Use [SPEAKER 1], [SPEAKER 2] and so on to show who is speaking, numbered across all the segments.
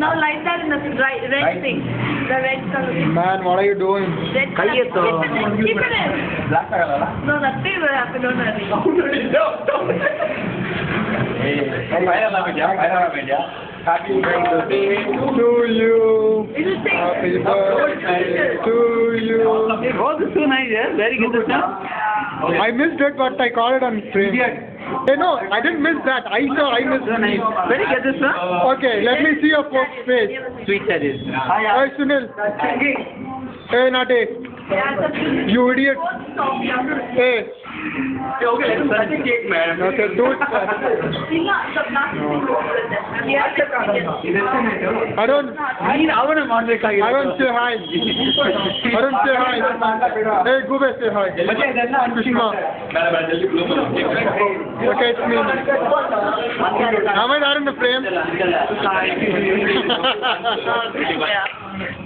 [SPEAKER 1] Now light that in the red thing. The red color thing.
[SPEAKER 2] Man, what are you doing?
[SPEAKER 1] Red color. Keep it in.
[SPEAKER 3] Black ಆಗಲ್ಲ
[SPEAKER 1] No, nothing will happen. Don't worry.
[SPEAKER 3] Final ಆಗಿದ್ಯಾ happy birthday
[SPEAKER 2] To you.
[SPEAKER 1] It will take.
[SPEAKER 2] Happy birthday to you.
[SPEAKER 3] Oh, this is so nice, yeah. Very good, sir.
[SPEAKER 2] I missed it, but I caught it on frame. Hey, no, I didn't miss that. I missed
[SPEAKER 3] So nice. Very good, sir.
[SPEAKER 2] Okay, let me see your first face.
[SPEAKER 3] Sweet service.
[SPEAKER 2] Hey, Sunil. Hey, Nate. You idiot. Hey.
[SPEAKER 3] Okay, let's start the cake, man.
[SPEAKER 2] Okay, do it. Arun.
[SPEAKER 3] ಅವನ ಮಾಡ್ಬೇಕಾಗಿಲ್ಲ
[SPEAKER 2] Arun, say hi. Arun, say hi. Hey, Gube, say hi.
[SPEAKER 3] ಮತ್ತೆ ಇದೆಲ್ಲ
[SPEAKER 2] Krishna. Okay, it's me. Am I not in the frame?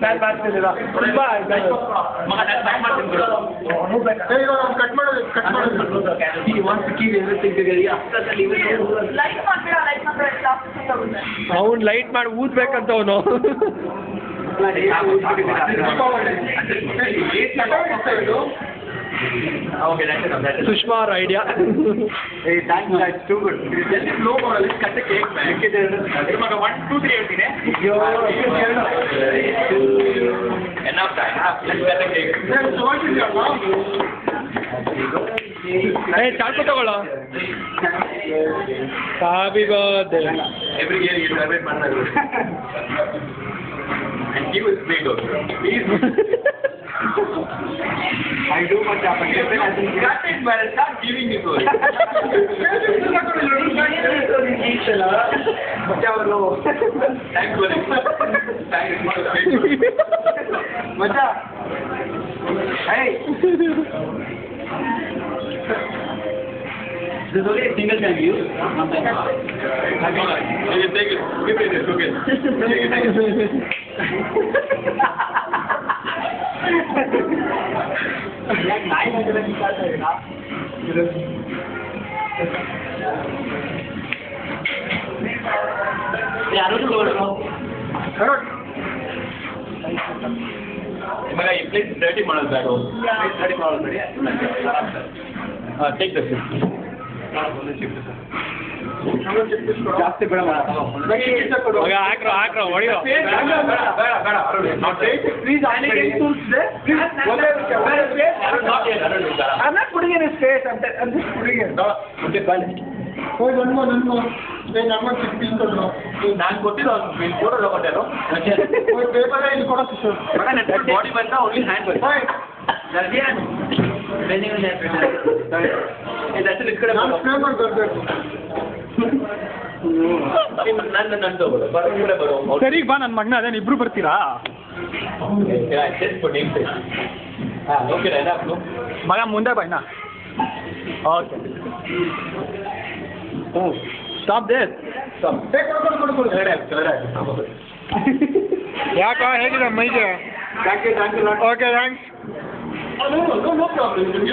[SPEAKER 3] ನಾನು ಮಾಡ್ತಿದ್ದೀರಾ ತುಂಬಾ
[SPEAKER 2] Hey, cut ಮಾಡೋದು.
[SPEAKER 3] he wants to keep everything together.
[SPEAKER 1] Light ಮಾಡ್ಬೇಡ.
[SPEAKER 2] ಅವ್ನು light ಮಾಡಿ ಊದ್ಬೇಕಂತ ಅವನು
[SPEAKER 3] Okay, that's enough.
[SPEAKER 2] ಸುಷ್ಮಾ ಅವ್ರ idea
[SPEAKER 3] Hey, thanks, that's too good. Just slow model, let's cut the cake, man. ಇವಾಗ 1, 2, 3 ಹೇಳ್ತೀನಿ. Enough time. Let's cut the cake.
[SPEAKER 2] ಏ ಚಾಕು ತಗೊಳ್ಳೋ happy birthday
[SPEAKER 3] Every year you celebrate ಮಾಡ್ತಾರೆ. And give us big also. Please. I do much happen. Cut it, man. Start giving it to us. Thanks for it. Macha. Hey. This is only a single time use. Happy life. You can take it. Give it. It's okay. Take it. ಇವಾಗ ಈ plate ready ಮಾಡೋದು ಬೇಡ ready ಮಾಡೋದು ಬೇಡಿ take the shift ಜಾಸ್ತಿ ಬೇಡ
[SPEAKER 2] ಹಾಕ್ರೋ ಹೊಡಿಯೋ
[SPEAKER 3] please I'm not putting in his face. I'm just putting it. Okay, fine.
[SPEAKER 2] ಹೋಯ್ ನನ್ಗೋ ನಮ್ಮ ಚಿಕ್ಕ ಕೊಡ್ರು
[SPEAKER 3] ನಾನು ಕೊಟ್ಟಿದ್ದು ಫೋಟೋ ತಗೊಂಡೇನು
[SPEAKER 2] ಹೋಯ್ ಪೇಪರ್ ಇಲ್ಲಿ ಕೊಡೋ ಕಿಶೋರ್
[SPEAKER 3] ಬಾಡಿ ಬಂದ ಓನ್ಲಿ ಹ್ಯಾಂಡ್ ಬಂದ
[SPEAKER 2] ನಾನು ಪೇಪರ್ ಬರಬೇಕು
[SPEAKER 3] ನನ್ನ ತಗೋದು ಬರೋ
[SPEAKER 2] ಸರಿ ಬಾ ನನ್ನ ಮಗನ ಅದೇನು ಇಬ್ರು ಬರ್ತೀರಾ
[SPEAKER 3] ಓಕೆ
[SPEAKER 2] ಮಗ ಮುಂದೆ ಬಾ ಇನ್ನ ಓಕೆ ಸ್ಟಾಪ್ ದೇಸ್ ಯಾಕ ಹೇಗಿದೆ ಮೈಗೆ
[SPEAKER 3] thank you
[SPEAKER 2] okay thanks
[SPEAKER 3] no problem